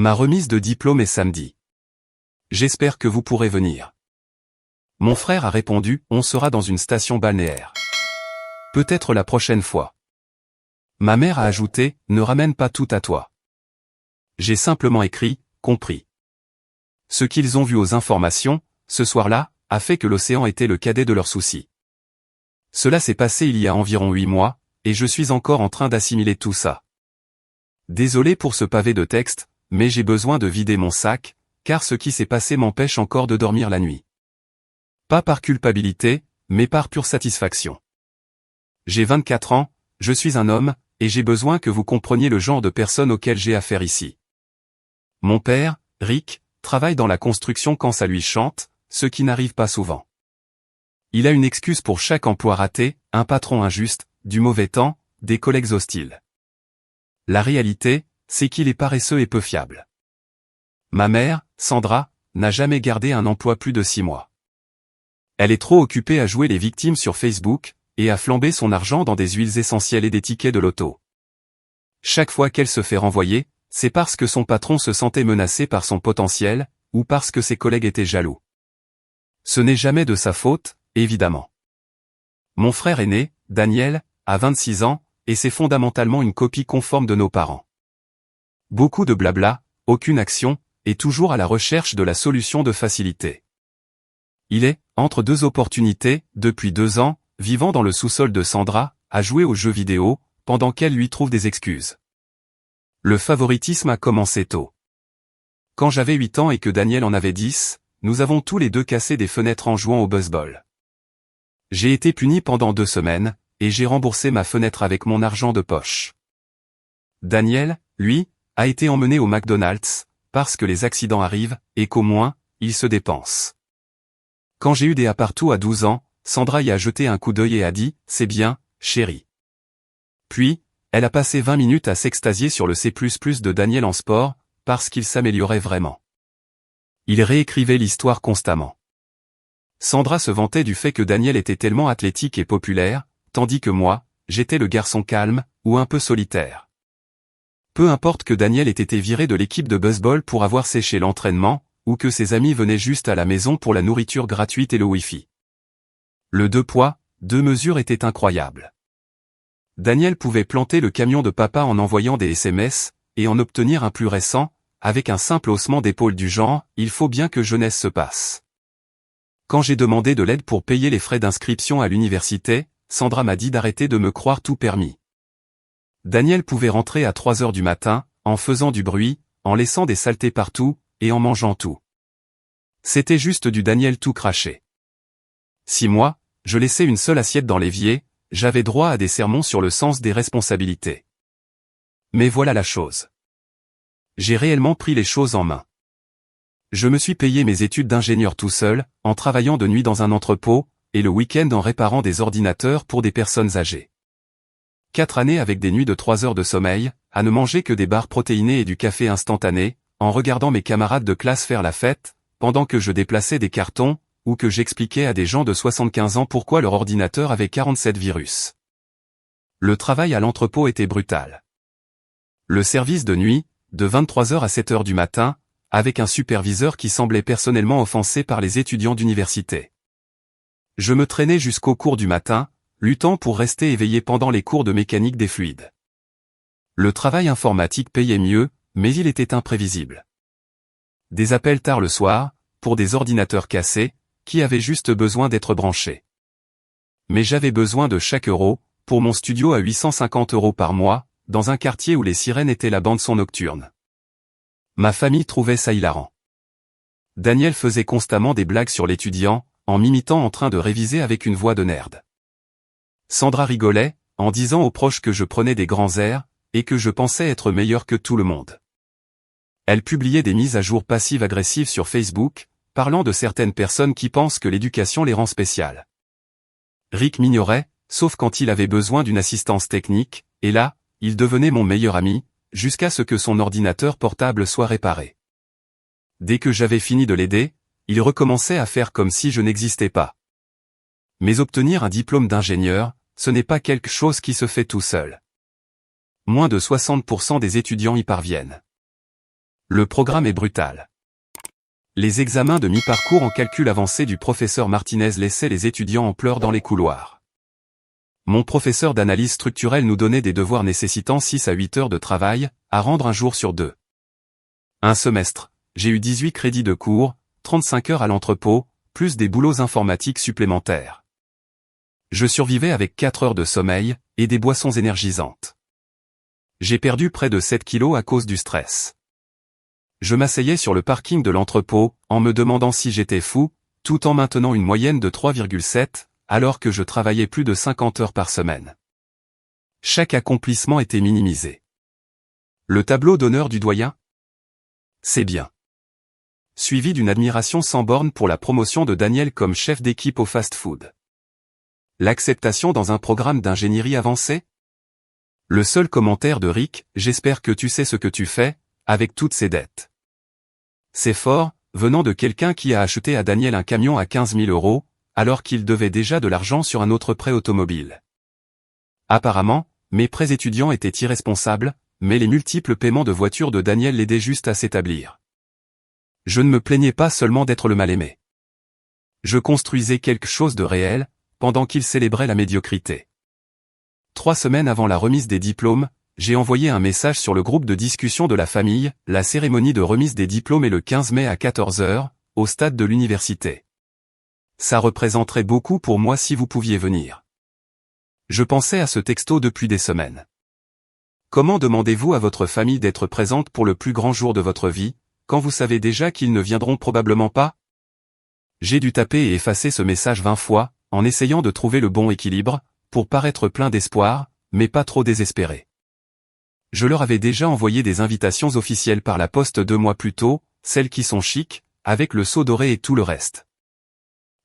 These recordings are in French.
Ma remise de diplôme est samedi. J'espère que vous pourrez venir. Mon frère a répondu, on sera dans une station balnéaire. Peut-être la prochaine fois. Ma mère a ajouté, ne ramène pas tout à toi. J'ai simplement écrit, compris. Ce qu'ils ont vu aux informations, ce soir-là, a fait que l'océan était le cadet de leurs soucis. Cela s'est passé il y a environ 8 mois, et je suis encore en train d'assimiler tout ça. Désolé pour ce pavé de texte, mais j'ai besoin de vider mon sac, car ce qui s'est passé m'empêche encore de dormir la nuit. Pas par culpabilité, mais par pure satisfaction. J'ai 24 ans, je suis un homme, et j'ai besoin que vous compreniez le genre de personne auquel j'ai affaire ici. Mon père, Rick, travaille dans la construction quand ça lui chante, ce qui n'arrive pas souvent. Il a une excuse pour chaque emploi raté, un patron injuste, du mauvais temps, des collègues hostiles. La réalité, c'est qu'il est paresseux et peu fiable. Ma mère, Sandra, n'a jamais gardé un emploi plus de 6 mois. Elle est trop occupée à jouer les victimes sur Facebook, et à flamber son argent dans des huiles essentielles et des tickets de loto. Chaque fois qu'elle se fait renvoyer, c'est parce que son patron se sentait menacé par son potentiel, ou parce que ses collègues étaient jaloux. Ce n'est jamais de sa faute, évidemment. Mon frère aîné, Daniel, a 26 ans, et c'est fondamentalement une copie conforme de nos parents. Beaucoup de blabla, aucune action, et toujours à la recherche de la solution de facilité. Il est, entre deux opportunités, depuis 2 ans, vivant dans le sous-sol de Sandra, à jouer aux jeux vidéo, pendant qu'elle lui trouve des excuses. Le favoritisme a commencé tôt. Quand j'avais 8 ans et que Daniel en avait 10, nous avons tous les deux cassé des fenêtres en jouant au baseball. J'ai été puni pendant 2 semaines, et j'ai remboursé ma fenêtre avec mon argent de poche. Daniel, lui, a été emmené au McDonald's, parce que les accidents arrivent, et qu'au moins, il se dépense. Quand j'ai eu des partout à 12 ans, Sandra y a jeté un coup d'œil et a dit, c'est bien, chérie. Puis, elle a passé 20 minutes à s'extasier sur le C++ de Daniel en sport, parce qu'il s'améliorait vraiment. Il réécrivait l'histoire constamment. Sandra se vantait du fait que Daniel était tellement athlétique et populaire, tandis que moi, j'étais le garçon calme, ou un peu solitaire. Peu importe que Daniel ait été viré de l'équipe de baseball pour avoir séché l'entraînement, ou que ses amis venaient juste à la maison pour la nourriture gratuite et le Wi-Fi. Le 2 poids, 2 mesures était incroyable. Daniel pouvait planter le camion de papa en envoyant des SMS, et en obtenir un plus récent, avec un simple haussement d'épaule du genre, il faut bien que jeunesse se passe. Quand j'ai demandé de l'aide pour payer les frais d'inscription à l'université, Sandra m'a dit d'arrêter de me croire tout permis. Daniel pouvait rentrer à 3 heures du matin, en faisant du bruit, en laissant des saletés partout, et en mangeant tout. C'était juste du Daniel tout craché. Si moi, je laissais une seule assiette dans l'évier, j'avais droit à des sermons sur le sens des responsabilités. Mais voilà la chose. J'ai réellement pris les choses en main. Je me suis payé mes études d'ingénieur tout seul, en travaillant de nuit dans un entrepôt, et le week-end en réparant des ordinateurs pour des personnes âgées. 4 années avec des nuits de 3 heures de sommeil, à ne manger que des barres protéinées et du café instantané, en regardant mes camarades de classe faire la fête, pendant que je déplaçais des cartons, ou que j'expliquais à des gens de 75 ans pourquoi leur ordinateur avait 47 virus. Le travail à l'entrepôt était brutal. Le service de nuit, de 23h à 7h du matin, avec un superviseur qui semblait personnellement offensé par les étudiants d'université. Je me traînais jusqu'au cours du matin, luttant pour rester éveillé pendant les cours de mécanique des fluides. Le travail informatique payait mieux, mais il était imprévisible. Des appels tard le soir, pour des ordinateurs cassés, qui avaient juste besoin d'être branchés. Mais j'avais besoin de chaque euro, pour mon studio à 850 € par mois, dans un quartier où les sirènes étaient la bande-son nocturne. Ma famille trouvait ça hilarant. Daniel faisait constamment des blagues sur l'étudiant, en m'imitant en train de réviser avec une voix de nerd. Sandra rigolait, en disant aux proches que je prenais des grands airs, et que je pensais être meilleur que tout le monde. Elle publiait des mises à jour passives-agressives sur Facebook, parlant de certaines personnes qui pensent que l'éducation les rend spéciales. Rick m'ignorait, sauf quand il avait besoin d'une assistance technique, et là, il devenait mon meilleur ami, jusqu'à ce que son ordinateur portable soit réparé. Dès que j'avais fini de l'aider, il recommençait à faire comme si je n'existais pas. Mais obtenir un diplôme d'ingénieur, ce n'est pas quelque chose qui se fait tout seul. Moins de 60% des étudiants y parviennent. Le programme est brutal. Les examens de mi-parcours en calcul avancé du professeur Martinez laissaient les étudiants en pleurs dans les couloirs. Mon professeur d'analyse structurelle nous donnait des devoirs nécessitant 6 à 8 heures de travail, à rendre un jour sur 2. Un semestre, j'ai eu 18 crédits de cours, 35 heures à l'entrepôt, plus des boulots informatiques supplémentaires. Je survivais avec 4 heures de sommeil, et des boissons énergisantes. J'ai perdu près de 7 kilos à cause du stress. Je m'asseyais sur le parking de l'entrepôt, en me demandant si j'étais fou, tout en maintenant une moyenne de 3,7, alors que je travaillais plus de 50 heures par semaine. Chaque accomplissement était minimisé. Le tableau d'honneur du doyen ? C'est bien. Suivi d'une admiration sans borne pour la promotion de Daniel comme chef d'équipe au fast-food. L'acceptation dans un programme d'ingénierie avancée ? Le seul commentaire de Rick, j'espère que tu sais ce que tu fais, avec toutes ces dettes. C'est fort, venant de quelqu'un qui a acheté à Daniel un camion à 15 000 €, alors qu'il devait déjà de l'argent sur un autre prêt automobile. Apparemment, mes prêts étudiants étaient irresponsables, mais les multiples paiements de voitures de Daniel l'aidaient juste à s'établir. Je ne me plaignais pas seulement d'être le mal-aimé. Je construisais quelque chose de réel, pendant qu'il célébrait la médiocrité. 3 semaines avant la remise des diplômes, j'ai envoyé un message sur le groupe de discussion de la famille. La cérémonie de remise des diplômes est le 15 mai à 14 h, au stade de l'université. Ça représenterait beaucoup pour moi si vous pouviez venir. Je pensais à ce texto depuis des semaines. Comment demandez-vous à votre famille d'être présente pour le plus grand jour de votre vie, quand vous savez déjà qu'ils ne viendront probablement pas ? J'ai dû taper et effacer ce message 20 fois, en essayant de trouver le bon équilibre, pour paraître plein d'espoir, mais pas trop désespéré. Je leur avais déjà envoyé des invitations officielles par la poste 2 mois plus tôt, celles qui sont chics, avec le sceau doré et tout le reste.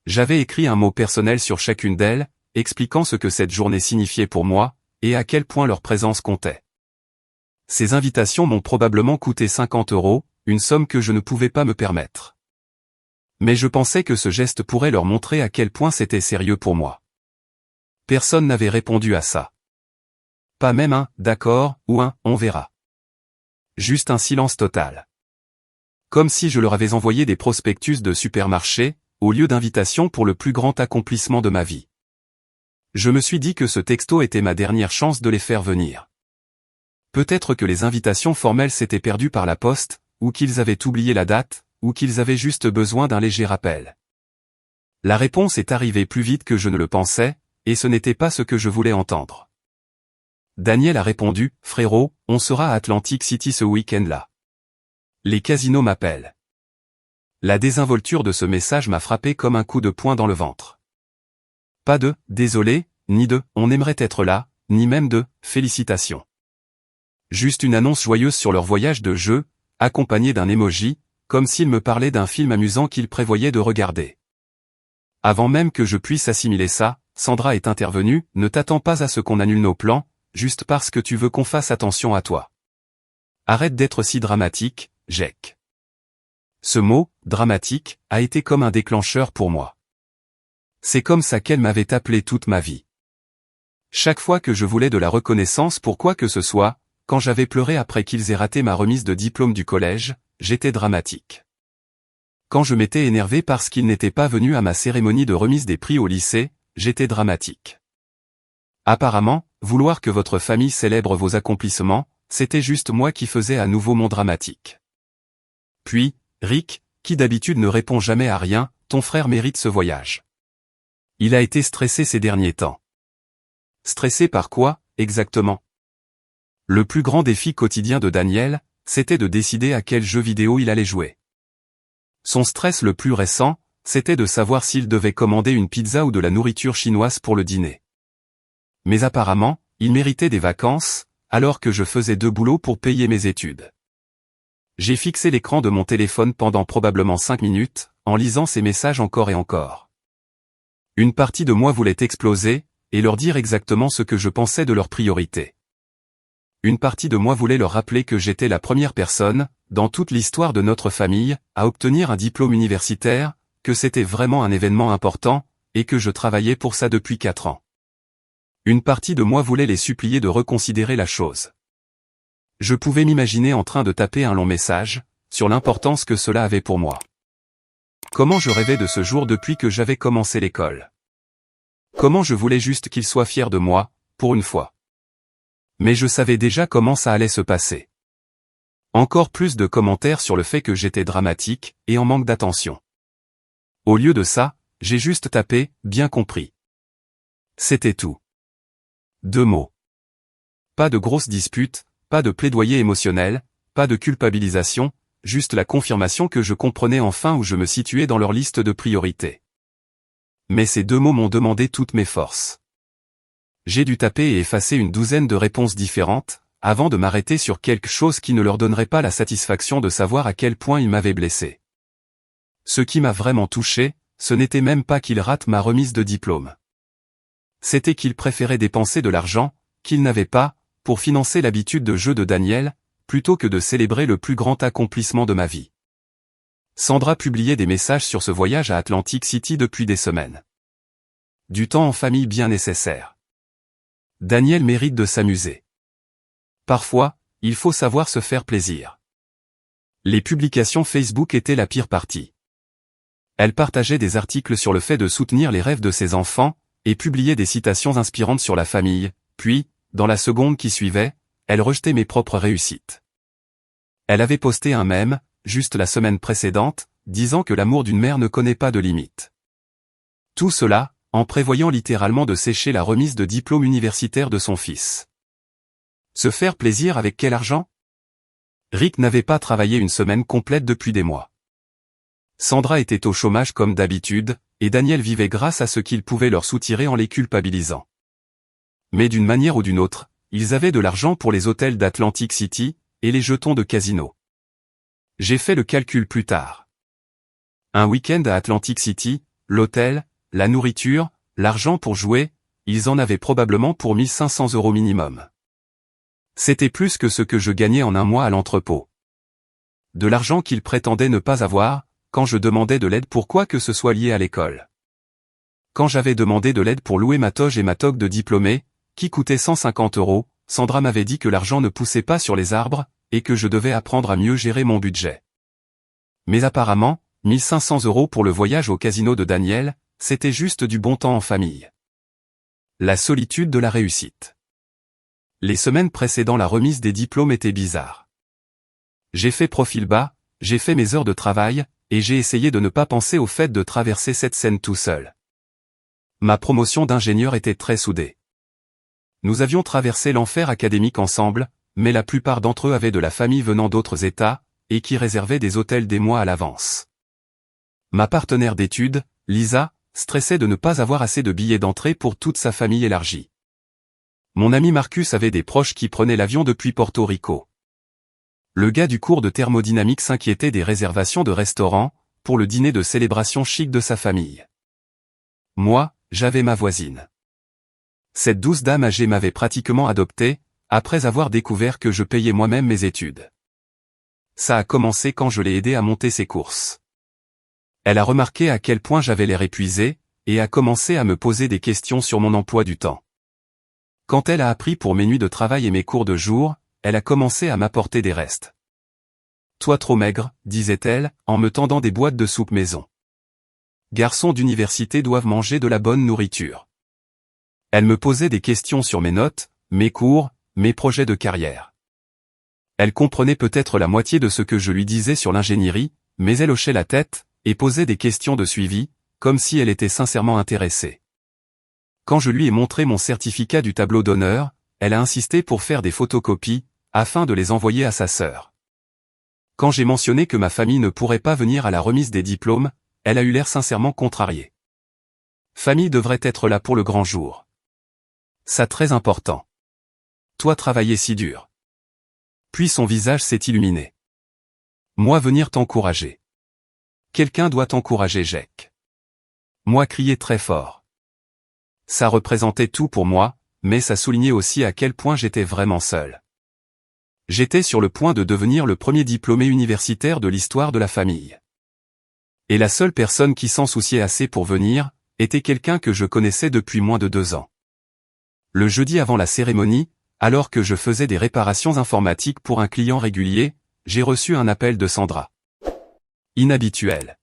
J'avais écrit un mot personnel sur chacune d'elles, expliquant ce que cette journée signifiait pour moi, et à quel point leur présence comptait. Ces invitations m'ont probablement coûté 50 €, une somme que je ne pouvais pas me permettre. Mais je pensais que ce geste pourrait leur montrer à quel point c'était sérieux pour moi. Personne n'avait répondu à ça. Pas même un « d'accord » ou un « on verra ». Juste un silence total. Comme si je leur avais envoyé des prospectus de supermarché, au lieu d'invitation pour le plus grand accomplissement de ma vie. Je me suis dit que ce texto était ma dernière chance de les faire venir. Peut-être que les invitations formelles s'étaient perdues par la poste, ou qu'ils avaient oublié la date, ou qu'ils avaient juste besoin d'un léger rappel. La réponse est arrivée plus vite que je ne le pensais, et ce n'était pas ce que je voulais entendre. Daniel a répondu, « Frérot, on sera à Atlantic City ce week-end-là. Les casinos m'appellent. » La désinvolture de ce message m'a frappé comme un coup de poing dans le ventre. Pas de « désolé », ni de « on aimerait être là », ni même de « félicitations ». Juste une annonce joyeuse sur leur voyage de jeu, accompagnée d'un emoji, comme s'ils me parlaient d'un film amusant qu'ils prévoyaient de regarder. Avant même que je puisse assimiler ça, Sandra est intervenue, « Ne t'attends pas à ce qu'on annule nos plans, juste parce que tu veux qu'on fasse attention à toi. Arrête d'être si dramatique, Jack. » Ce mot, dramatique, a été comme un déclencheur pour moi. C'est comme ça qu'elle m'avait appelé toute ma vie. Chaque fois que je voulais de la reconnaissance pour quoi que ce soit, quand j'avais pleuré après qu'ils aient raté ma remise de diplôme du collège, j'étais dramatique. Quand je m'étais énervé parce qu'ils n'étaient pas venus à ma cérémonie de remise des prix au lycée, j'étais dramatique. Apparemment, vouloir que votre famille célèbre vos accomplissements, c'était juste moi qui faisais à nouveau mon dramatique. Puis, Rick, qui d'habitude ne répond jamais à rien, ton frère mérite ce voyage. Il a été stressé ces derniers temps. Stressé par quoi, exactement? Le plus grand défi quotidien de Daniel, c'était de décider à quel jeu vidéo il allait jouer. Son stress le plus récent, c'était de savoir s'il devait commander une pizza ou de la nourriture chinoise pour le dîner. Mais apparemment, il méritait des vacances, alors que je faisais 2 boulots pour payer mes études. J'ai fixé l'écran de mon téléphone pendant probablement 5 minutes, en lisant ces messages encore et encore. Une partie de moi voulait exploser, et leur dire exactement ce que je pensais de leurs priorités. Une partie de moi voulait leur rappeler que j'étais la première personne, dans toute l'histoire de notre famille, à obtenir un diplôme universitaire, que c'était vraiment un événement important, et que je travaillais pour ça depuis 4 ans. Une partie de moi voulait les supplier de reconsidérer la chose. Je pouvais m'imaginer en train de taper un long message, sur l'importance que cela avait pour moi. Comment je rêvais de ce jour depuis que j'avais commencé l'école. Comment je voulais juste qu'il soit fier de moi, pour une fois. Mais je savais déjà comment ça allait se passer. Encore plus de commentaires sur le fait que j'étais dramatique, et en manque d'attention. Au lieu de ça, j'ai juste tapé « bien compris ». C'était tout. 2 mots. Pas de grosses disputes, pas de plaidoyer émotionnel, pas de culpabilisation, juste la confirmation que je comprenais enfin où je me situais dans leur liste de priorités. Mais ces 2 mots m'ont demandé toutes mes forces. J'ai dû taper et effacer une douzaine de réponses différentes, avant de m'arrêter sur quelque chose qui ne leur donnerait pas la satisfaction de savoir à quel point ils m'avaient blessé. Ce qui m'a vraiment touché, ce n'était même pas qu'ils ratent ma remise de diplôme. C'était qu'ils préféraient dépenser de l'argent, qu'ils n'avaient pas, pour financer l'habitude de jeu de Daniel, plutôt que de célébrer le plus grand accomplissement de ma vie. Sandra publiait des messages sur ce voyage à Atlantic City depuis des semaines. Du temps en famille bien nécessaire. Daniel mérite de s'amuser. Parfois, il faut savoir se faire plaisir. Les publications Facebook étaient la pire partie. Elle partageait des articles sur le fait de soutenir les rêves de ses enfants, et publiait des citations inspirantes sur la famille, puis, dans la seconde qui suivait, elle rejetait mes propres réussites. Elle avait posté un mème, juste la semaine précédente, disant que l'amour d'une mère ne connaît pas de limite. Tout cela, en prévoyant littéralement de sécher la remise de diplôme universitaire de son fils. Se faire plaisir avec quel argent? Rick n'avait pas travaillé une semaine complète depuis des mois. Sandra était au chômage comme d'habitude, et Daniel vivait grâce à ce qu'il pouvait leur soutirer en les culpabilisant. Mais d'une manière ou d'une autre, ils avaient de l'argent pour les hôtels d'Atlantic City, et les jetons de casino. J'ai fait le calcul plus tard. Un week-end à Atlantic City, l'hôtel, la nourriture, l'argent pour jouer, ils en avaient probablement pour 1 500 € minimum. C'était plus que ce que je gagnais en un mois à l'entrepôt. De l'argent qu'ils prétendaient ne pas avoir, quand je demandais de l'aide pour quoi que ce soit lié à l'école. Quand j'avais demandé de l'aide pour louer ma toge et ma toque de diplômé, qui coûtait 150 €, Sandra m'avait dit que l'argent ne poussait pas sur les arbres, et que je devais apprendre à mieux gérer mon budget. Mais apparemment, 1 500 € pour le voyage au casino de Daniel, c'était juste du bon temps en famille. La solitude de la réussite. Les semaines précédant la remise des diplômes étaient bizarres. J'ai fait profil bas, j'ai fait mes heures de travail, et j'ai essayé de ne pas penser au fait de traverser cette scène tout seul. Ma promotion d'ingénieur était très soudée. Nous avions traversé l'enfer académique ensemble, mais la plupart d'entre eux avaient de la famille venant d'autres États, et qui réservaient des hôtels des mois à l'avance. Ma partenaire d'études, Lisa, stressait de ne pas avoir assez de billets d'entrée pour toute sa famille élargie. Mon ami Marcus avait des proches qui prenaient l'avion depuis Porto Rico. Le gars du cours de thermodynamique s'inquiétait des réservations de restaurants, pour le dîner de célébration chic de sa famille. Moi, j'avais ma voisine. Cette douce dame âgée m'avait pratiquement adopté, après avoir découvert que je payais moi-même mes études. Ça a commencé quand je l'ai aidé à monter ses courses. Elle a remarqué à quel point j'avais l'air épuisé, et a commencé à me poser des questions sur mon emploi du temps. Quand elle a appris pour mes nuits de travail et mes cours de jour, elle a commencé à m'apporter des restes. « Toi trop maigre », disait-elle, en me tendant des boîtes de soupe maison. « Garçons d'université doivent manger de la bonne nourriture. » Elle me posait des questions sur mes notes, mes cours, mes projets de carrière. Elle comprenait peut-être la moitié de ce que je lui disais sur l'ingénierie, mais elle hochait la tête, et posait des questions de suivi, comme si elle était sincèrement intéressée. Quand je lui ai montré mon certificat du tableau d'honneur, elle a insisté pour faire des photocopies, afin de les envoyer à sa sœur. Quand j'ai mentionné que ma famille ne pourrait pas venir à la remise des diplômes, elle a eu l'air sincèrement contrariée. Famille devrait être là pour le grand jour. Ça très important. Toi travailler si dur. Puis son visage s'est illuminé. Moi venir t'encourager. Quelqu'un doit t'encourager, Jack. Moi crier très fort. Ça représentait tout pour moi, mais ça soulignait aussi à quel point j'étais vraiment seul. J'étais sur le point de devenir le premier diplômé universitaire de l'histoire de la famille. Et la seule personne qui s'en souciait assez pour venir, était quelqu'un que je connaissais depuis moins de 2 ans. Le jeudi avant la cérémonie, alors que je faisais des réparations informatiques pour un client régulier, j'ai reçu un appel de Sandra. Inhabituel.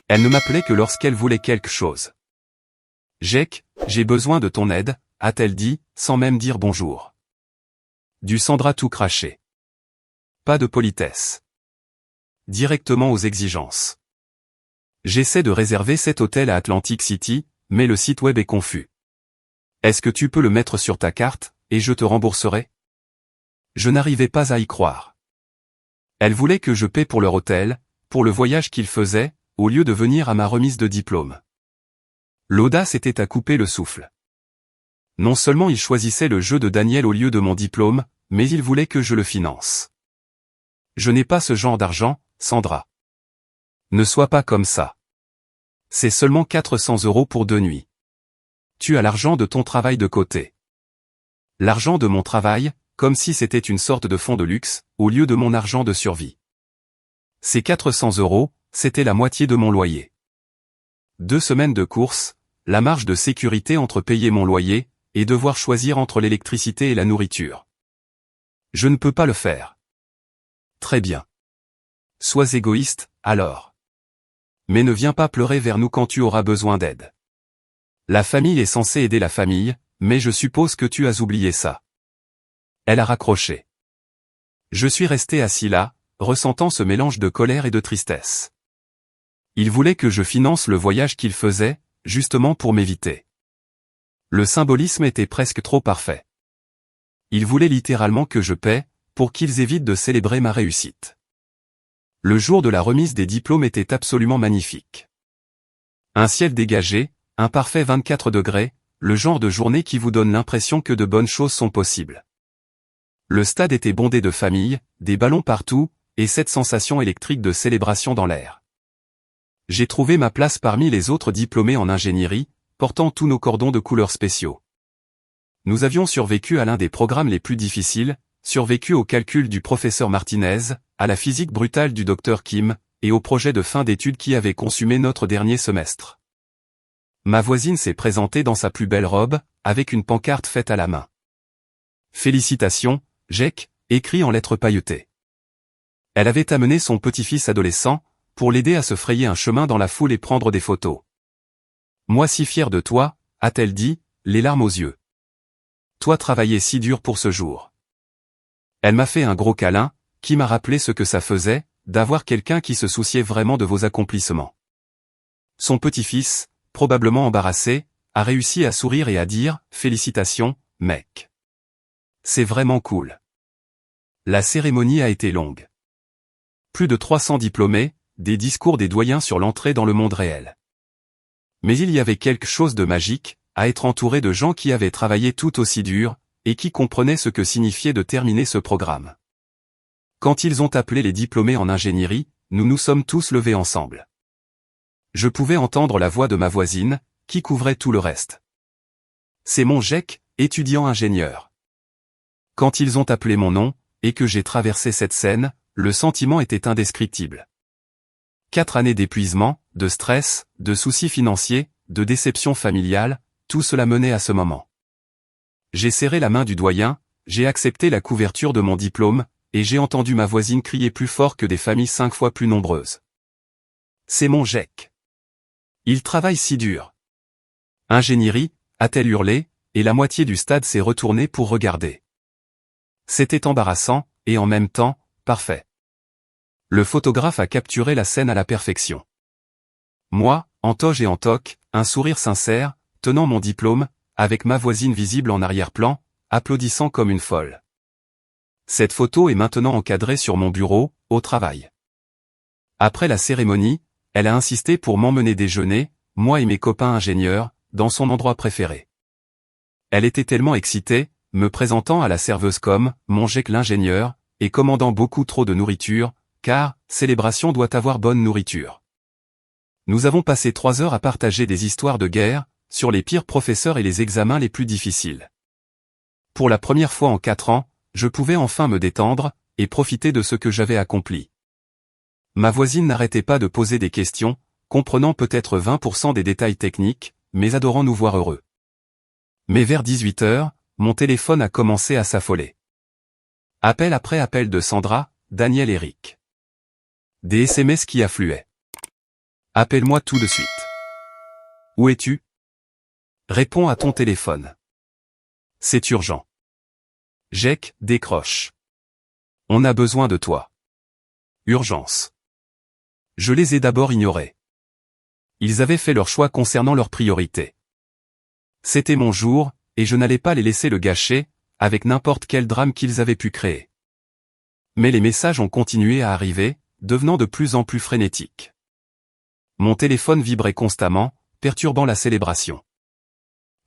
Elle ne m'appelait que lorsqu'elle voulait quelque chose. Jack, j'ai besoin de ton aide, a-t-elle dit, sans même dire bonjour. Du Sandra tout craché. Pas de politesse. Directement aux exigences. J'essaie de réserver cet hôtel à Atlantic City, mais le site web est confus. Est-ce que tu peux le mettre sur ta carte, et je te rembourserai? Je n'arrivais pas à y croire. Elle voulait que je paie pour leur hôtel, pour le voyage qu'ils faisaient, au lieu de venir à ma remise de diplôme. L'audace était à couper le souffle. Non seulement il choisissait le jeu de Daniel au lieu de mon diplôme, mais il voulait que je le finance. Je n'ai pas ce genre d'argent, Sandra. Ne sois pas comme ça. C'est seulement 400 € pour 2 nuits. Tu as l'argent de ton travail de côté. L'argent de mon travail, comme si c'était une sorte de fonds de luxe, au lieu de mon argent de survie. Ces 400 €, c'était la moitié de mon loyer. 2 semaines de course, la marge de sécurité entre payer mon loyer, et devoir choisir entre l'électricité et la nourriture. Je ne peux pas le faire. Très bien. Sois égoïste, alors. Mais ne viens pas pleurer vers nous quand tu auras besoin d'aide. La famille est censée aider la famille, mais je suppose que tu as oublié ça. Elle a raccroché. Je suis resté assis là, ressentant ce mélange de colère et de tristesse. Il voulait que je finance le voyage qu'il faisait, justement pour m'éviter. Le symbolisme était presque trop parfait. Il voulait littéralement que je paie, pour qu'ils évitent de célébrer ma réussite. Le jour de la remise des diplômes était absolument magnifique. Un ciel dégagé, un parfait 24 degrés, le genre de journée qui vous donne l'impression que de bonnes choses sont possibles. Le stade était bondé de familles, des ballons partout, et cette sensation électrique de célébration dans l'air. J'ai trouvé ma place parmi les autres diplômés en ingénierie, portant tous nos cordons de couleurs spéciaux. Nous avions survécu à l'un des programmes les plus difficiles, survécu au calcul du professeur Martinez, à la physique brutale du docteur Kim, et au projet de fin d'études qui avait consumé notre dernier semestre. Ma voisine s'est présentée dans sa plus belle robe, avec une pancarte faite à la main. Félicitations, Jack, écrit en lettres pailletées. Elle avait amené son petit-fils adolescent, pour l'aider à se frayer un chemin dans la foule et prendre des photos. Moi si fier de toi, a-t-elle dit, les larmes aux yeux. Toi travaillais si dur pour ce jour. Elle m'a fait un gros câlin, qui m'a rappelé ce que ça faisait, d'avoir quelqu'un qui se souciait vraiment de vos accomplissements. Son petit-fils, probablement embarrassé, a réussi à sourire et à dire « Félicitations, mec. C'est vraiment cool. » La cérémonie a été longue. Plus de 300 diplômés, des discours des doyens sur l'entrée dans le monde réel. Mais il y avait quelque chose de magique, à être entouré de gens qui avaient travaillé tout aussi dur, et qui comprenaient ce que signifiait de terminer ce programme. Quand ils ont appelé les diplômés en ingénierie, nous nous sommes tous levés ensemble. Je pouvais entendre la voix de ma voisine, qui couvrait tout le reste. C'est mon Jack, étudiant ingénieur. Quand ils ont appelé mon nom, et que j'ai traversé cette scène, le sentiment était indescriptible. 4 années d'épuisement, de stress, de soucis financiers, de déception familiale, tout cela menait à ce moment. J'ai serré la main du doyen, j'ai accepté la couverture de mon diplôme, et j'ai entendu ma voisine crier plus fort que des familles 5 fois plus nombreuses. C'est mon Jack. Il travaille si dur. Ingénierie, a-t-elle hurlé, et la moitié du stade s'est retournée pour regarder. C'était embarrassant, et en même temps, parfait. Le photographe a capturé la scène à la perfection. Moi, en toge et en toque, un sourire sincère, tenant mon diplôme, avec ma voisine visible en arrière-plan, applaudissant comme une folle. Cette photo est maintenant encadrée sur mon bureau, au travail. Après la cérémonie, elle a insisté pour m'emmener déjeuner, moi et mes copains ingénieurs, dans son endroit préféré. Elle était tellement excitée, me présentant à la serveuse comme « mon Jack l'ingénieur » et commandant beaucoup trop de nourriture, car « célébration doit avoir bonne nourriture ». Nous avons passé 3 heures à partager des histoires de guerre, sur les pires professeurs et les examens les plus difficiles. Pour la première fois en 4 ans, je pouvais enfin me détendre, et profiter de ce que j'avais accompli. Ma voisine n'arrêtait pas de poser des questions, comprenant peut-être 20% des détails techniques, mais adorant nous voir heureux. Mais vers 18 heures, mon téléphone a commencé à s'affoler. Appel après appel de Sandra, Daniel Eric. Des SMS qui affluaient. Appelle-moi tout de suite. Où es-tu? Réponds à ton téléphone. C'est urgent. Jake, décroche. On a besoin de toi. Urgence. Je les ai d'abord ignorés. Ils avaient fait leur choix concernant leurs priorités. C'était mon jour, et je n'allais pas les laisser le gâcher, avec n'importe quel drame qu'ils avaient pu créer. Mais les messages ont continué à arriver, devenant de plus en plus frénétiques. Mon téléphone vibrait constamment, perturbant la célébration.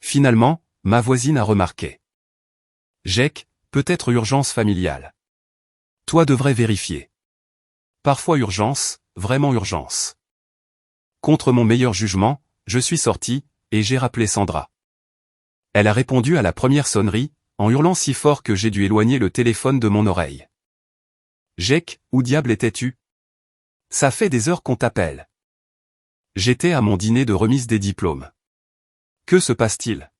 Finalement, ma voisine a remarqué. Jake, peut-être urgence familiale. Toi devrais vérifier. Parfois urgence, vraiment urgence. Contre mon meilleur jugement, je suis sorti, et j'ai rappelé Sandra. Elle a répondu à la première sonnerie, en hurlant si fort que j'ai dû éloigner le téléphone de mon oreille. Jake, où diable étais-tu? Ça fait des heures qu'on t'appelle. J'étais à mon dîner de remise des diplômes. Que se passe-t-il?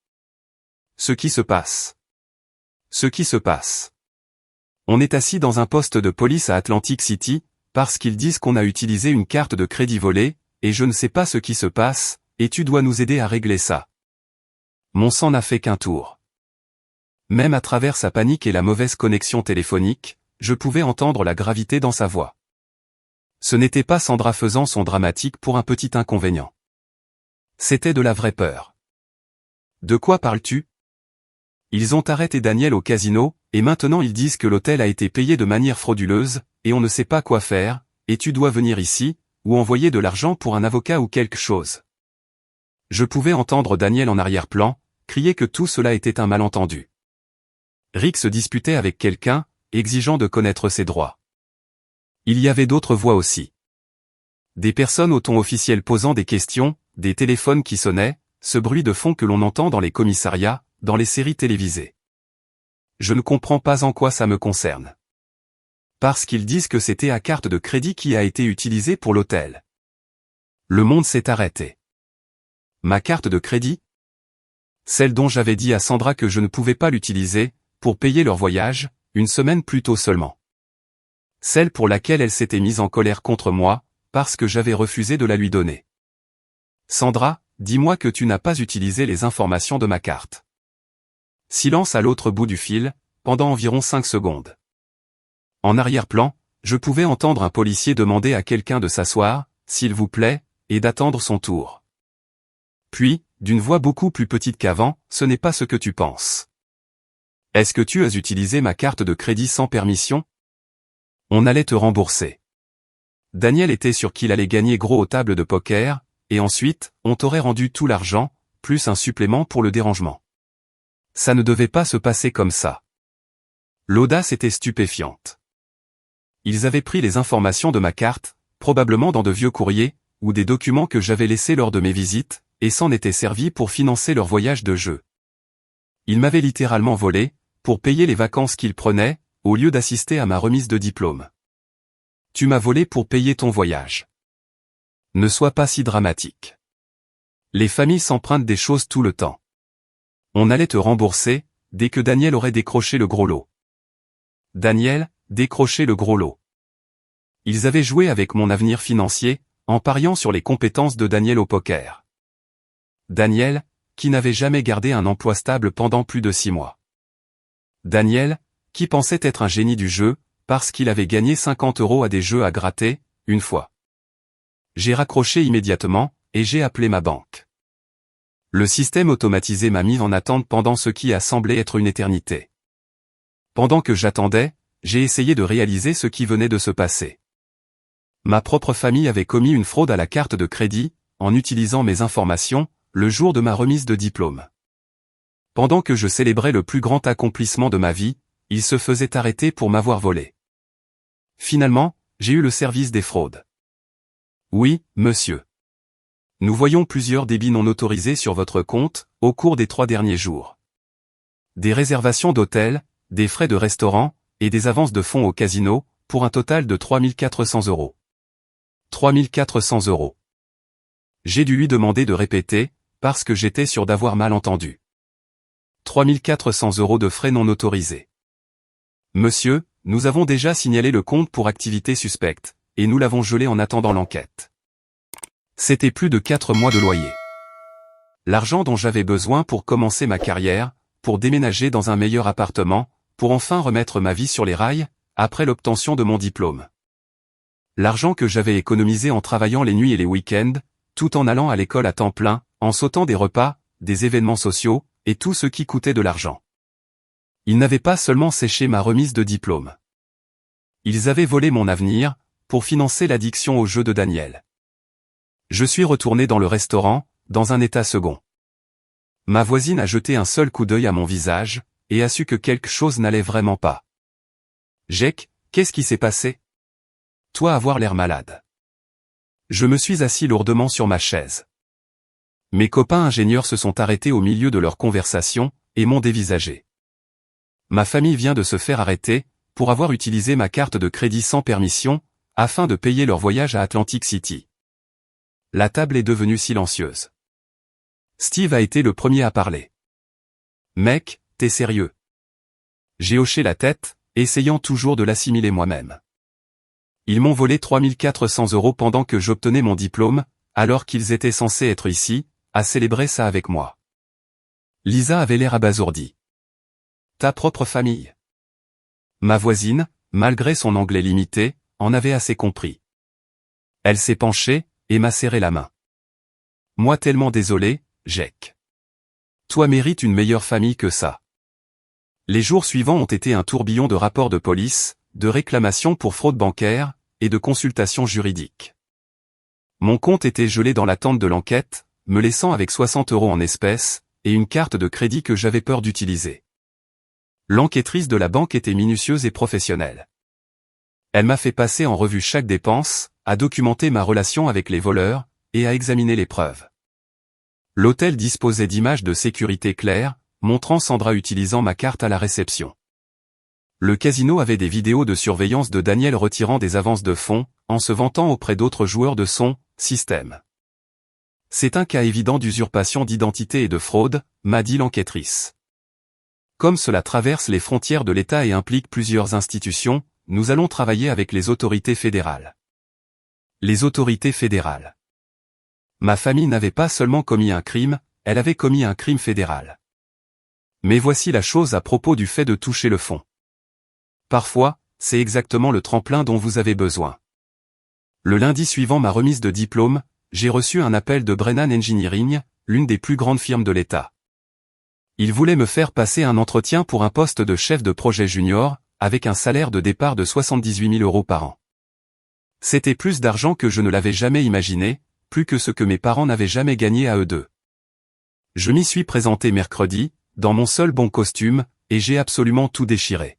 Ce qui se passe. Ce qui se passe. On est assis dans un poste de police à Atlantic City, parce qu'ils disent qu'on a utilisé une carte de crédit volée, et je ne sais pas ce qui se passe, et tu dois nous aider à régler ça. Mon sang n'a fait qu'un tour. Même à travers sa panique et la mauvaise connexion téléphonique, je pouvais entendre la gravité dans sa voix. Ce n'était pas Sandra faisant son dramatique pour un petit inconvénient. C'était de la vraie peur. De quoi parles-tu? Ils ont arrêté Daniel au casino, et maintenant ils disent que l'hôtel a été payé de manière frauduleuse, et on ne sait pas quoi faire, et tu dois venir ici, ou envoyer de l'argent pour un avocat ou quelque chose. Je pouvais entendre Daniel en arrière-plan, crier que tout cela était un malentendu. Rick se disputait avec quelqu'un, exigeant de connaître ses droits. Il y avait d'autres voix aussi. Des personnes au ton officiel posant des questions, des téléphones qui sonnaient, ce bruit de fond que l'on entend dans les commissariats, dans les séries télévisées. Je ne comprends pas en quoi ça me concerne. Parce qu'ils disent que c'était à carte de crédit qui a été utilisée pour l'hôtel. Le monde s'est arrêté. Ma carte de crédit? Celle dont j'avais dit à Sandra que je ne pouvais pas l'utiliser, pour payer leur voyage, une semaine plus tôt seulement. Celle pour laquelle elle s'était mise en colère contre moi, parce que j'avais refusé de la lui donner. Sandra, dis-moi que tu n'as pas utilisé les informations de ma carte. Silence à l'autre bout du fil, pendant environ 5 secondes. En arrière-plan, je pouvais entendre un policier demander à quelqu'un de s'asseoir, s'il vous plaît, et d'attendre son tour. Puis, d'une voix beaucoup plus petite qu'avant, ce n'est pas ce que tu penses. Est-ce que tu as utilisé ma carte de crédit sans permission? On allait te rembourser. Daniel était sûr qu'il allait gagner gros aux tables de poker, et ensuite, on t'aurait rendu tout l'argent, plus un supplément pour le dérangement. Ça ne devait pas se passer comme ça. L'audace était stupéfiante. Ils avaient pris les informations de ma carte, probablement dans de vieux courriers, ou des documents que j'avais laissés lors de mes visites, et s'en étaient servis pour financer leur voyage de jeu. Ils m'avaient littéralement volé, pour payer les vacances qu'ils prenaient, au lieu d'assister à ma remise de diplôme. Tu m'as volé pour payer ton voyage. Ne sois pas si dramatique. Les familles s'empruntent des choses tout le temps. On allait te rembourser, dès que Daniel aurait décroché le gros lot. Daniel, décroché le gros lot. Ils avaient joué avec mon avenir financier, en pariant sur les compétences de Daniel au poker. Daniel, qui n'avait jamais gardé un emploi stable pendant plus de 6 mois. Daniel, qui pensait être un génie du jeu, parce qu'il avait gagné 50 € à des jeux à gratter, une fois. J'ai raccroché immédiatement, et j'ai appelé ma banque. Le système automatisé m'a mis en attente pendant ce qui a semblé être une éternité. Pendant que j'attendais, j'ai essayé de réaliser ce qui venait de se passer. Ma propre famille avait commis une fraude à la carte de crédit, en utilisant mes informations, le jour de ma remise de diplôme. Pendant que je célébrais le plus grand accomplissement de ma vie, ils se faisaient arrêter pour m'avoir volé. Finalement, j'ai eu le service des fraudes. Oui, monsieur. Nous voyons plusieurs débits non autorisés sur votre compte, au cours des 3 derniers jours. Des réservations d'hôtels, des frais de restaurant, et des avances de fonds au casino, pour un total de 3 400 €. 3 400 €. J'ai dû lui demander de répéter, parce que j'étais sûr d'avoir mal entendu. 3 400 € de frais non autorisés. Monsieur, nous avons déjà signalé le compte pour activité suspecte, et nous l'avons gelé en attendant l'enquête. C'était plus de 4 mois de loyer. L'argent dont j'avais besoin pour commencer ma carrière, pour déménager dans un meilleur appartement, pour enfin remettre ma vie sur les rails, après l'obtention de mon diplôme. L'argent que j'avais économisé en travaillant les nuits et les week-ends, tout en allant à l'école à temps plein, en sautant des repas, des événements sociaux, et tout ce qui coûtait de l'argent. Ils n'avaient pas seulement séché ma remise de diplôme. Ils avaient volé mon avenir, pour financer l'addiction au jeu de Daniel. Je suis retourné dans le restaurant, dans un état second. Ma voisine a jeté un seul coup d'œil à mon visage, et a su que quelque chose n'allait vraiment pas. « Jake, qu'est-ce qui s'est passé ? Toi avoir l'air malade. » Je me suis assis lourdement sur ma chaise. Mes copains ingénieurs se sont arrêtés au milieu de leur conversation, et m'ont dévisagé. Ma famille vient de se faire arrêter, pour avoir utilisé ma carte de crédit sans permission, afin de payer leur voyage à Atlantic City. La table est devenue silencieuse. Steve a été le premier à parler. « Mec, t'es sérieux ?» J'ai hoché la tête, essayant toujours de l'assimiler moi-même. Ils m'ont volé 3400 € pendant que j'obtenais mon diplôme, alors qu'ils étaient censés être ici, à célébrer ça avec moi. Lisa avait l'air abasourdie. « Ta propre famille ?» Ma voisine, malgré son anglais limité, en avait assez compris. Elle s'est penchée, et m'a serré la main. « Moi tellement désolé, Jake. Toi mérites une meilleure famille que ça. » Les jours suivants ont été un tourbillon de rapports de police, de réclamations pour fraude bancaire, et de consultations juridiques. Mon compte était gelé dans l'attente de l'enquête, me laissant avec 60 € en espèces, et une carte de crédit que j'avais peur d'utiliser. L'enquêtrice de la banque était minutieuse et professionnelle. Elle m'a fait passer en revue chaque dépense, à documenter ma relation avec les voleurs, et à examiner les preuves. L'hôtel disposait d'images de sécurité claires, montrant Sandra utilisant ma carte à la réception. Le casino avait des vidéos de surveillance de Daniel retirant des avances de fonds, en se vantant auprès d'autres joueurs de son système. C'est un cas évident d'usurpation d'identité et de fraude, m'a dit l'enquêtrice. Comme cela traverse les frontières de l'État et implique plusieurs institutions, nous allons travailler avec les autorités fédérales. Les autorités fédérales. Ma famille n'avait pas seulement commis un crime, elle avait commis un crime fédéral. Mais voici la chose à propos du fait de toucher le fond. Parfois, c'est exactement le tremplin dont vous avez besoin. Le lundi suivant ma remise de diplôme, j'ai reçu un appel de Brennan Engineering, l'une des plus grandes firmes de l'État. Ils voulaient me faire passer un entretien pour un poste de chef de projet junior, avec un salaire de départ de 78 000 € par an. C'était plus d'argent que je ne l'avais jamais imaginé, plus que ce que mes parents n'avaient jamais gagné à eux deux. Je m'y suis présenté mercredi, dans mon seul bon costume, et j'ai absolument tout déchiré.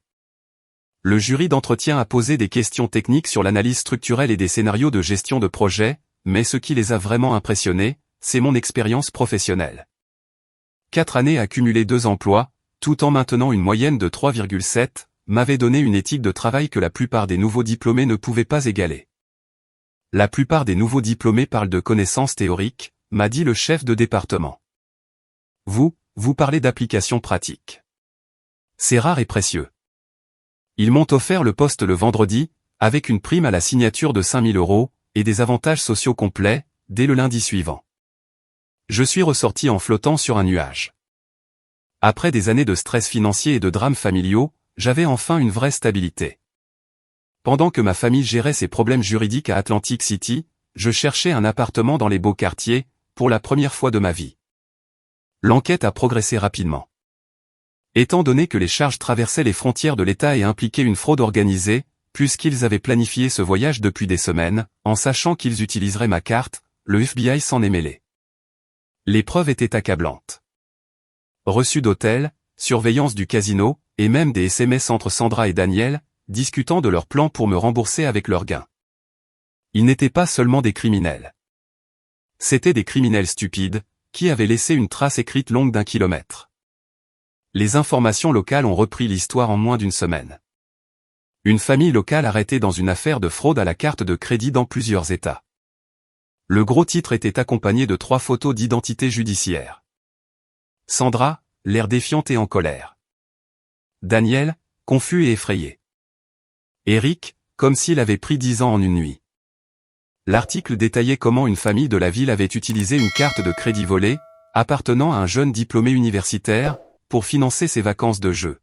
Le jury d'entretien a posé des questions techniques sur l'analyse structurelle et des scénarios de gestion de projet, mais ce qui les a vraiment impressionnés, c'est mon expérience professionnelle. 4 années à cumuler 2 emplois, tout en maintenant une moyenne de 3,7, m'avait donné une éthique de travail que la plupart des nouveaux diplômés ne pouvaient pas égaler. La plupart des nouveaux diplômés parlent de connaissances théoriques, m'a dit le chef de département. Vous parlez d'applications pratiques. C'est rare et précieux. Ils m'ont offert le poste le vendredi, avec une prime à la signature de 5 000 €, et des avantages sociaux complets, dès le lundi suivant. Je suis ressorti en flottant sur un nuage. Après des années de stress financier et de drames familiaux, j'avais enfin une vraie stabilité. Pendant que ma famille gérait ses problèmes juridiques à Atlantic City, je cherchais un appartement dans les beaux quartiers, pour la première fois de ma vie. L'enquête a progressé rapidement. Étant donné que les charges traversaient les frontières de l'État et impliquaient une fraude organisée, puisqu'ils avaient planifié ce voyage depuis des semaines, en sachant qu'ils utiliseraient ma carte, le FBI s'en est mêlé. Les preuves étaient accablantes. Reçu d'hôtel, surveillance du casino, et même des SMS entre Sandra et Daniel, discutant de leur plan pour me rembourser avec leurs gains. Ils n'étaient pas seulement des criminels. C'étaient des criminels stupides, qui avaient laissé une trace écrite longue d'1 kilomètre. Les informations locales ont repris l'histoire en moins d'une semaine. Une famille locale arrêtée dans une affaire de fraude à la carte de crédit dans plusieurs États. Le gros titre était accompagné de 3 photos d'identité judiciaire. Sandra, l'air défiante et en colère. Daniel, confus et effrayé. Eric, comme s'il avait pris 10 ans en une nuit. L'article détaillait comment une famille de la ville avait utilisé une carte de crédit volée, appartenant à un jeune diplômé universitaire, pour financer ses vacances de jeu.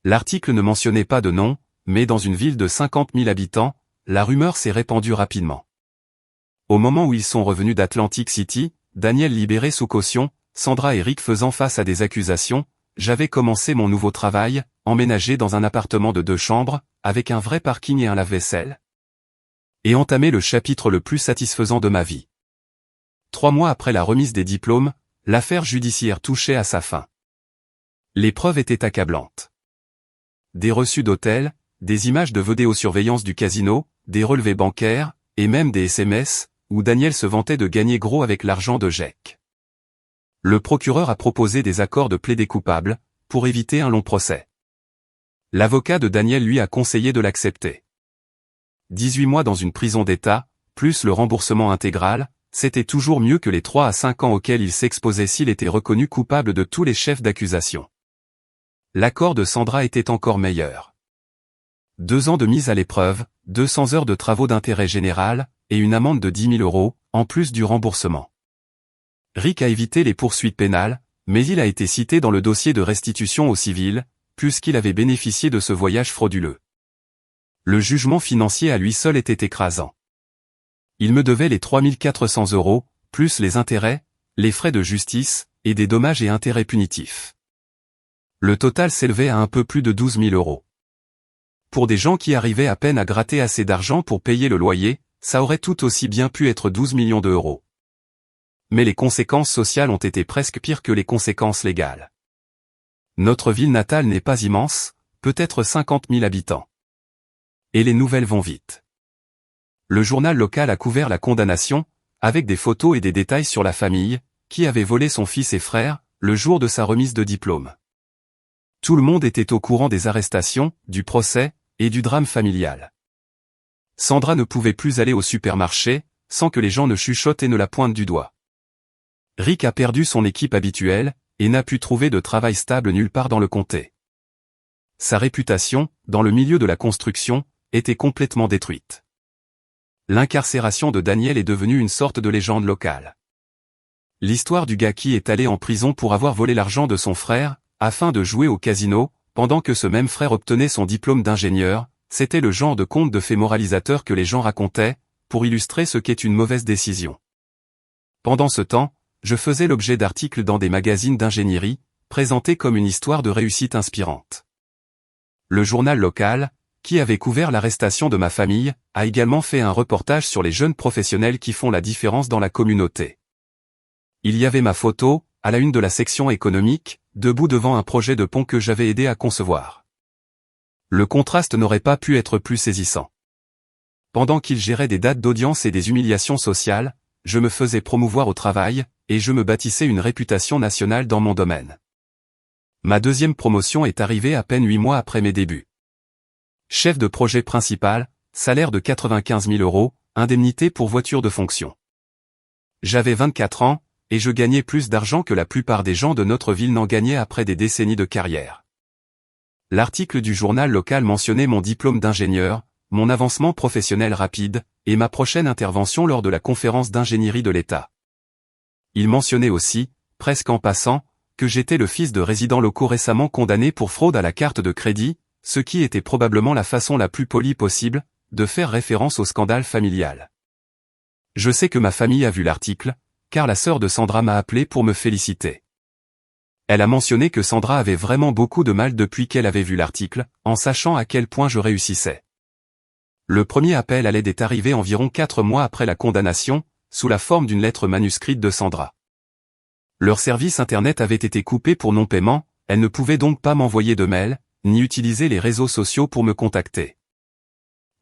L'article ne mentionnait pas de nom, mais dans une ville de 50 000 habitants, la rumeur s'est répandue rapidement. Au moment où ils sont revenus d'Atlantic City, Daniel libéré sous caution, Sandra et Rick faisant face à des accusations, j'avais commencé mon nouveau travail, emménagé dans un appartement de 2 chambres, avec un vrai parking et un lave-vaisselle. Et entamé le chapitre le plus satisfaisant de ma vie. 3 mois après la remise des diplômes, l'affaire judiciaire touchait à sa fin. Les preuves étaient accablantes. Des reçus d'hôtel, des images de vidéosurveillance du casino, des relevés bancaires, et même des SMS, où Daniel se vantait de gagner gros avec l'argent de Jake. Le procureur a proposé des accords de plaidé coupable, pour éviter un long procès. L'avocat de Daniel lui a conseillé de l'accepter. 18 mois dans une prison d'État, plus le remboursement intégral, c'était toujours mieux que les 3 à 5 ans auxquels il s'exposait s'il était reconnu coupable de tous les chefs d'accusation. L'accord de Sandra était encore meilleur. 2 ans de mise à l'épreuve, 200 heures de travaux d'intérêt général, et une amende de 10 000 €, en plus du remboursement. Rick a évité les poursuites pénales, mais il a été cité dans le dossier de restitution au civil, puisqu'il avait bénéficié de ce voyage frauduleux. Le jugement financier à lui seul était écrasant. Il me devait les 3 400 €, plus les intérêts, les frais de justice, et des dommages et intérêts punitifs. Le total s'élevait à un peu plus de 12 000 €. Pour des gens qui arrivaient à peine à gratter assez d'argent pour payer le loyer, ça aurait tout aussi bien pu être 12 millions d'euros. Mais les conséquences sociales ont été presque pires que les conséquences légales. Notre ville natale n'est pas immense, peut-être 50 000 habitants. Et les nouvelles vont vite. Le journal local a couvert la condamnation, avec des photos et des détails sur la famille, qui avait volé son fils et frère, le jour de sa remise de diplôme. Tout le monde était au courant des arrestations, du procès, et du drame familial. Sandra ne pouvait plus aller au supermarché, sans que les gens ne chuchotent et ne la pointent du doigt. Rick a perdu son équipe habituelle, et n'a pu trouver de travail stable nulle part dans le comté. Sa réputation, dans le milieu de la construction, était complètement détruite. L'incarcération de Daniel est devenue une sorte de légende locale. L'histoire du gars qui est allé en prison pour avoir volé l'argent de son frère, afin de jouer au casino, pendant que ce même frère obtenait son diplôme d'ingénieur, c'était le genre de conte de fées moralisateur que les gens racontaient, pour illustrer ce qu'est une mauvaise décision. Pendant ce temps, je faisais l'objet d'articles dans des magazines d'ingénierie, présentés comme une histoire de réussite inspirante. Le journal local, qui avait couvert l'arrestation de ma famille, a également fait un reportage sur les jeunes professionnels qui font la différence dans la communauté. Il y avait ma photo, à la une de la section économique, debout devant un projet de pont que j'avais aidé à concevoir. Le contraste n'aurait pas pu être plus saisissant. Pendant qu'il gérait des dates d'audience et des humiliations sociales, je me faisais promouvoir au travail, et je me bâtissais une réputation nationale dans mon domaine. Ma deuxième promotion est arrivée à peine 8 mois après mes débuts. Chef de projet principal, salaire de 95 000 €, indemnité pour voiture de fonction. J'avais 24 ans, et je gagnais plus d'argent que la plupart des gens de notre ville n'en gagnaient après des décennies de carrière. L'article du journal local mentionnait mon diplôme d'ingénieur, mon avancement professionnel rapide, et ma prochaine intervention lors de la conférence d'ingénierie de l'État. Il mentionnait aussi, presque en passant, que j'étais le fils de résidents locaux récemment condamnés pour fraude à la carte de crédit, ce qui était probablement la façon la plus polie possible, de faire référence au scandale familial. Je sais que ma famille a vu l'article, car la sœur de Sandra m'a appelé pour me féliciter. Elle a mentionné que Sandra avait vraiment beaucoup de mal depuis qu'elle avait vu l'article, en sachant à quel point je réussissais. Le premier appel à l'aide est arrivé environ 4 mois après la condamnation, sous la forme d'une lettre manuscrite de Sandra. Leur service internet avait été coupé pour non-paiement, elle ne pouvait donc pas m'envoyer de mail, ni utiliser les réseaux sociaux pour me contacter.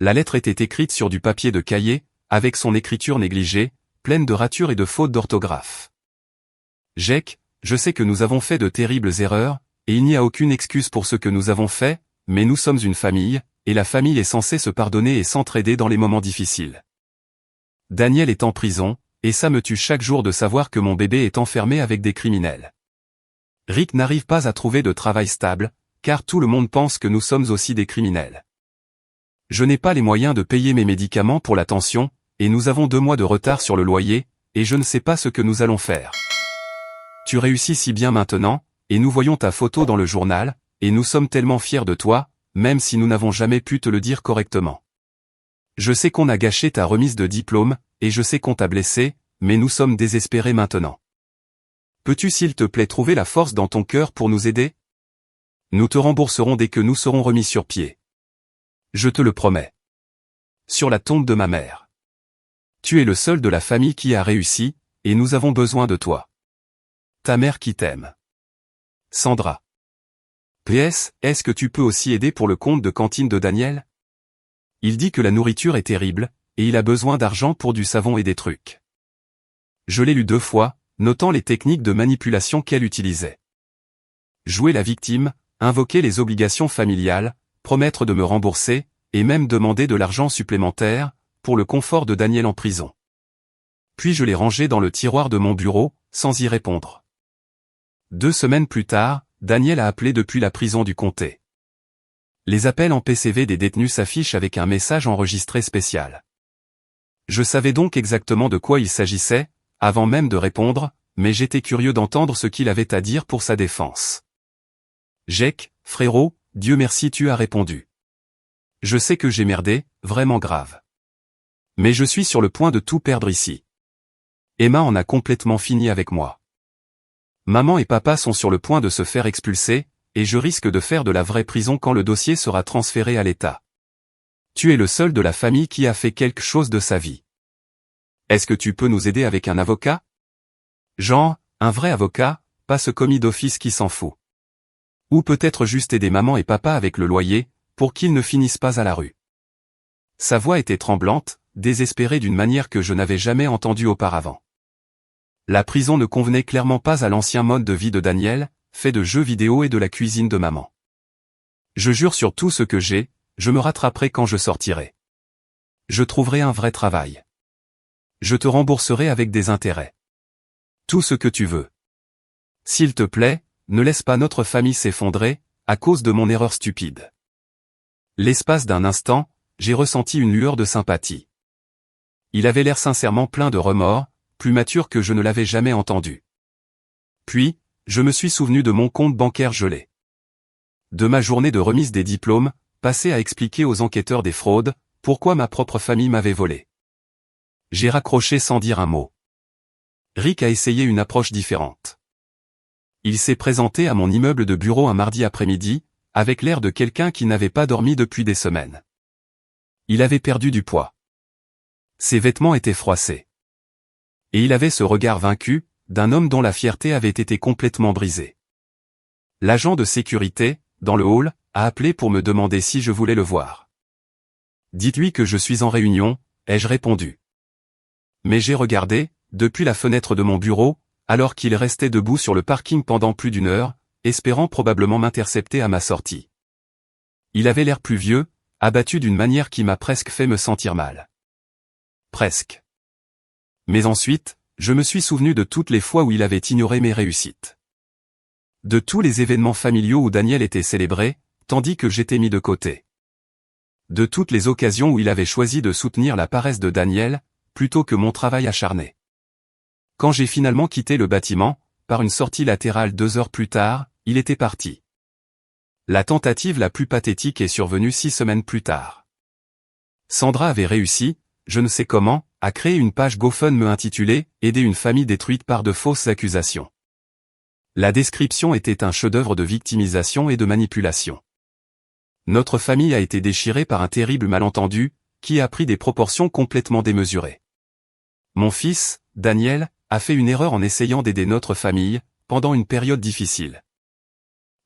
La lettre était écrite sur du papier de cahier, avec son écriture négligée, pleine de ratures et de fautes d'orthographe. Jake, je sais que nous avons fait de terribles erreurs, et il n'y a aucune excuse pour ce que nous avons fait, mais nous sommes une famille, et la famille est censée se pardonner et s'entraider dans les moments difficiles. Daniel est en prison, et ça me tue chaque jour de savoir que mon bébé est enfermé avec des criminels. Rick n'arrive pas à trouver de travail stable, car tout le monde pense que nous sommes aussi des criminels. Je n'ai pas les moyens de payer mes médicaments pour la tension, et nous avons 2 mois de retard sur le loyer, et je ne sais pas ce que nous allons faire. Tu réussis si bien maintenant, et nous voyons ta photo dans le journal, et nous sommes tellement fiers de toi, même si nous n'avons jamais pu te le dire correctement. Je sais qu'on a gâché ta remise de diplôme, et je sais qu'on t'a blessé, mais nous sommes désespérés maintenant. Peux-tu s'il te plaît trouver la force dans ton cœur pour nous aider? Nous te rembourserons dès que nous serons remis sur pied. Je te le promets. Sur la tombe de ma mère. Tu es le seul de la famille qui a réussi, et nous avons besoin de toi. Ta mère qui t'aime. Sandra. PS, est-ce que tu peux aussi aider pour le compte de cantine de Daniel? Il dit que la nourriture est terrible, et il a besoin d'argent pour du savon et des trucs. Je l'ai lu 2 fois, notant les techniques de manipulation qu'elle utilisait. Jouer la victime, invoquer les obligations familiales, promettre de me rembourser, et même demander de l'argent supplémentaire, pour le confort de Daniel en prison. Puis je l'ai rangé dans le tiroir de mon bureau, sans y répondre. 2 semaines plus tard, Daniel a appelé depuis la prison du comté. Les appels en PCV des détenus s'affichent avec un message enregistré spécial. Je savais donc exactement de quoi il s'agissait, avant même de répondre, mais j'étais curieux d'entendre ce qu'il avait à dire pour sa défense. Jake, frérot, Dieu merci tu as répondu. Je sais que j'ai merdé, vraiment grave. Mais je suis sur le point de tout perdre ici. Emma en a complètement fini avec moi. Maman et papa sont sur le point de se faire expulser, et je risque de faire de la vraie prison quand le dossier sera transféré à l'État. Tu es le seul de la famille qui a fait quelque chose de sa vie. Est-ce que tu peux nous aider avec un avocat? Genre, un vrai avocat, pas ce commis d'office qui s'en fout. Ou peut-être juste aider maman et papa avec le loyer, pour qu'ils ne finissent pas à la rue. Sa voix était tremblante, désespérée d'une manière que je n'avais jamais entendue auparavant. La prison ne convenait clairement pas à l'ancien mode de vie de Daniel, fait de jeux vidéo et de la cuisine de maman. Je jure sur tout ce que j'ai, je me rattraperai quand je sortirai. Je trouverai un vrai travail. Je te rembourserai avec des intérêts. Tout ce que tu veux. S'il te plaît, ne laisse pas notre famille s'effondrer, à cause de mon erreur stupide. L'espace d'un instant, j'ai ressenti une lueur de sympathie. Il avait l'air sincèrement plein de remords, plus mature que je ne l'avais jamais entendu. Puis, je me suis souvenu de mon compte bancaire gelé. De ma journée de remise des diplômes, passée à expliquer aux enquêteurs des fraudes, pourquoi ma propre famille m'avait volé. J'ai raccroché sans dire un mot. Rick a essayé une approche différente. Il s'est présenté à mon immeuble de bureau un mardi après-midi, avec l'air de quelqu'un qui n'avait pas dormi depuis des semaines. Il avait perdu du poids. Ses vêtements étaient froissés. Et il avait ce regard vaincu, d'un homme dont la fierté avait été complètement brisée. L'agent de sécurité, dans le hall, a appelé pour me demander si je voulais le voir. Dites-lui que je suis en réunion, ai-je répondu. Mais j'ai regardé, depuis la fenêtre de mon bureau, alors qu'il restait debout sur le parking pendant plus d'1 heure, espérant probablement m'intercepter à ma sortie. Il avait l'air plus vieux, abattu d'une manière qui m'a presque fait me sentir mal. Presque. Mais ensuite, je me suis souvenu de toutes les fois où il avait ignoré mes réussites. De tous les événements familiaux où Daniel était célébré, tandis que j'étais mis de côté. De toutes les occasions où il avait choisi de soutenir la paresse de Daniel, plutôt que mon travail acharné. Quand j'ai finalement quitté le bâtiment, par une sortie latérale 2 heures plus tard, il était parti. La tentative la plus pathétique est survenue 6 semaines plus tard. Sandra avait réussi, je ne sais comment, à créer une page GoFundMe intitulée « Aider une famille détruite par de fausses accusations ». La description était un chef-d'œuvre de victimisation et de manipulation. Notre famille a été déchirée par un terrible malentendu, qui a pris des proportions complètement démesurées. Mon fils, Daniel, a fait une erreur en essayant d'aider notre famille, pendant une période difficile.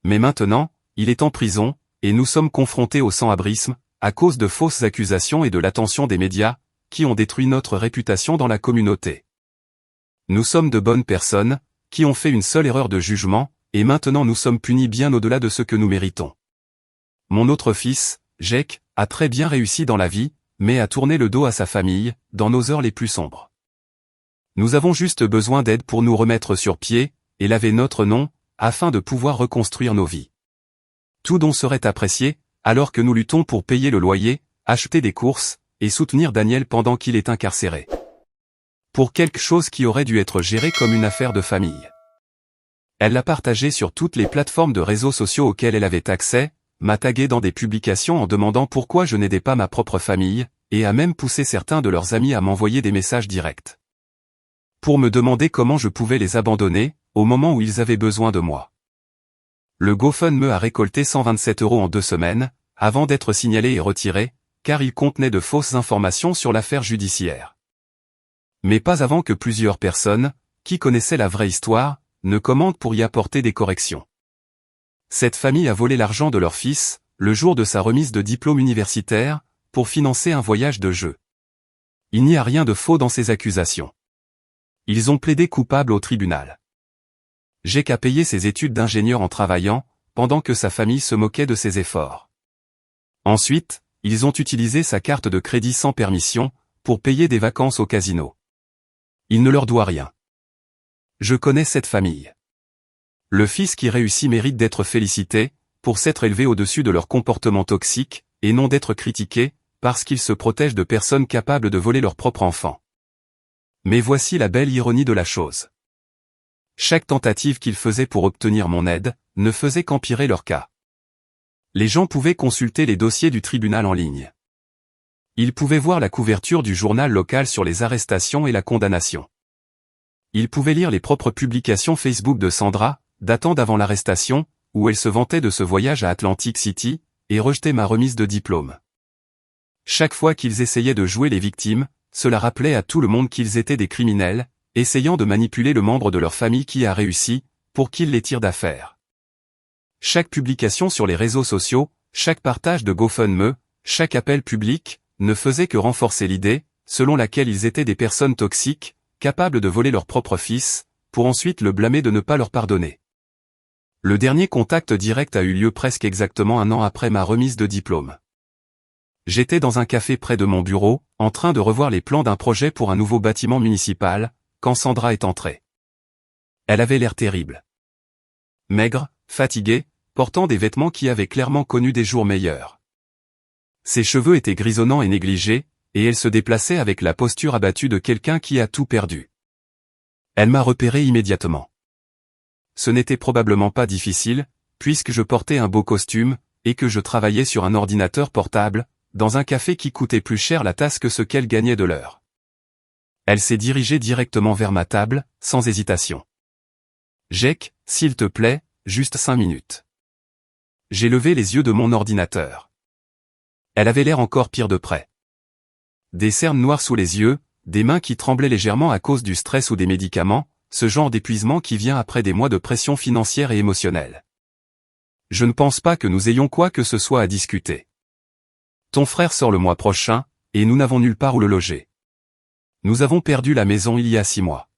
Mais maintenant, il est en prison, et nous sommes confrontés au sans-abrisme, à cause de fausses accusations et de l'attention des médias, qui ont détruit notre réputation dans la communauté. Nous sommes de bonnes personnes, qui ont fait une seule erreur de jugement, et maintenant nous sommes punis bien au-delà de ce que nous méritons. Mon autre fils, Jake, a très bien réussi dans la vie, mais a tourné le dos à sa famille, dans nos heures les plus sombres. Nous avons juste besoin d'aide pour nous remettre sur pied, et laver notre nom, afin de pouvoir reconstruire nos vies. Tout don serait apprécié, alors que nous luttons pour payer le loyer, acheter des courses, et soutenir Daniel pendant qu'il est incarcéré. Pour quelque chose qui aurait dû être géré comme une affaire de famille. Elle l'a partagé sur toutes les plateformes de réseaux sociaux auxquelles elle avait accès, m'a tagué dans des publications en demandant pourquoi je n'aidais pas ma propre famille, et a même poussé certains de leurs amis à m'envoyer des messages directs. Pour me demander comment je pouvais les abandonner, au moment où ils avaient besoin de moi. Le GoFundMe a récolté 127 € en 2 semaines, avant d'être signalé et retiré, car il contenait de fausses informations sur l'affaire judiciaire. Mais pas avant que plusieurs personnes, qui connaissaient la vraie histoire, ne commentent pour y apporter des corrections. Cette famille a volé l'argent de leur fils, le jour de sa remise de diplôme universitaire, pour financer un voyage de jeu. Il n'y a rien de faux dans ces accusations. Ils ont plaidé coupable au tribunal. J'ai qu'à payer ses études d'ingénieur en travaillant, pendant que sa famille se moquait de ses efforts. Ensuite, ils ont utilisé sa carte de crédit sans permission, pour payer des vacances au casino. Il ne leur doit rien. Je connais cette famille. Le fils qui réussit mérite d'être félicité, pour s'être élevé au-dessus de leur comportement toxique, et non d'être critiqué, parce qu'ils se protègent de personnes capables de voler leur propre enfant. Mais voici la belle ironie de la chose. Chaque tentative qu'ils faisaient pour obtenir mon aide, ne faisait qu'empirer leur cas. Les gens pouvaient consulter les dossiers du tribunal en ligne. Ils pouvaient voir la couverture du journal local sur les arrestations et la condamnation. Ils pouvaient lire les propres publications Facebook de Sandra, datant d'avant l'arrestation, où elle se vantait de ce voyage à Atlantic City, et rejetait ma remise de diplôme. Chaque fois qu'ils essayaient de jouer les victimes, cela rappelait à tout le monde qu'ils étaient des criminels, essayant de manipuler le membre de leur famille qui a réussi, pour qu'ils les tirent d'affaire. Chaque publication sur les réseaux sociaux, chaque partage de GoFundMe, chaque appel public, ne faisait que renforcer l'idée, selon laquelle ils étaient des personnes toxiques, capables de voler leur propre fils, pour ensuite le blâmer de ne pas leur pardonner. Le dernier contact direct a eu lieu presque exactement 1 an après ma remise de diplôme. J'étais dans un café près de mon bureau, en train de revoir les plans d'un projet pour un nouveau bâtiment municipal, quand Sandra est entrée. Elle avait l'air terrible. Maigre, fatiguée, portant des vêtements qui avaient clairement connu des jours meilleurs. Ses cheveux étaient grisonnants et négligés, et elle se déplaçait avec la posture abattue de quelqu'un qui a tout perdu. Elle m'a repéré immédiatement. Ce n'était probablement pas difficile, puisque je portais un beau costume, et que je travaillais sur un ordinateur portable, dans un café qui coûtait plus cher la tasse que ce qu'elle gagnait de l'heure. Elle s'est dirigée directement vers ma table, sans hésitation. « Jake, s'il te plaît, juste 5 minutes. » J'ai levé les yeux de mon ordinateur. Elle avait l'air encore pire de près. Des cernes noires sous les yeux, des mains qui tremblaient légèrement à cause du stress ou des médicaments, ce genre d'épuisement qui vient après des mois de pression financière et émotionnelle. Je ne pense pas que nous ayons quoi que ce soit à discuter. Ton frère sort le mois prochain, et nous n'avons nulle part où le loger. Nous avons perdu la maison il y a 6 mois.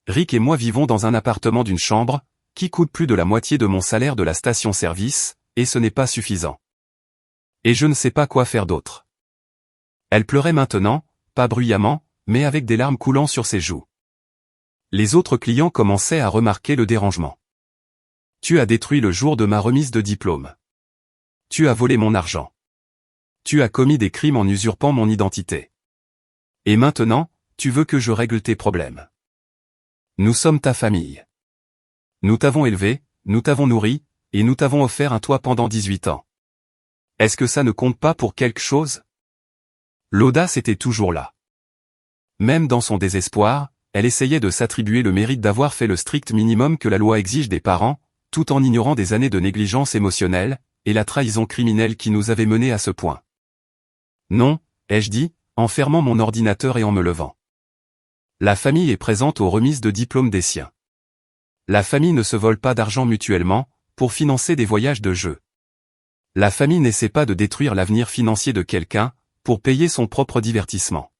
Rick et moi vivons dans un appartement d'une chambre, qui coûte plus de la moitié de mon salaire de la station-service, et ce n'est pas suffisant. Et je ne sais pas quoi faire d'autre. Elle pleurait maintenant, pas bruyamment, mais avec des larmes coulant sur ses joues. Les autres clients commençaient à remarquer le dérangement. Tu as détruit le jour de ma remise de diplôme. Tu as volé mon argent. Tu as commis des crimes en usurpant mon identité. Et maintenant, tu veux que je règle tes problèmes. Nous sommes ta famille. Nous t'avons élevé, nous t'avons nourri, et nous t'avons offert un toit pendant 18 ans. Est-ce que ça ne compte pas pour quelque chose? L'audace était toujours là. Même dans son désespoir, elle essayait de s'attribuer le mérite d'avoir fait le strict minimum que la loi exige des parents, tout en ignorant des années de négligence émotionnelle, et la trahison criminelle qui nous avait menés à ce point. Non, ai-je dit, en fermant mon ordinateur et en me levant. La famille est présente aux remises de diplôme des siens. La famille ne se vole pas d'argent mutuellement, pour financer des voyages de jeu. La famille n'essaie pas de détruire l'avenir financier de quelqu'un, pour payer son propre divertissement.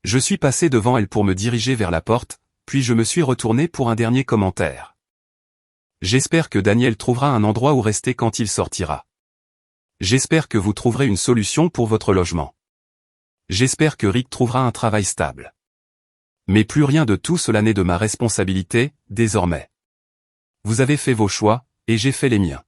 Je suis passé devant elle pour me diriger vers la porte, puis je me suis retourné pour un dernier commentaire. J'espère que Daniel trouvera un endroit où rester quand il sortira. J'espère que vous trouverez une solution pour votre logement. J'espère que Rick trouvera un travail stable. Mais plus rien de tout cela n'est de ma responsabilité, désormais. Vous avez fait vos choix, et j'ai fait les miens.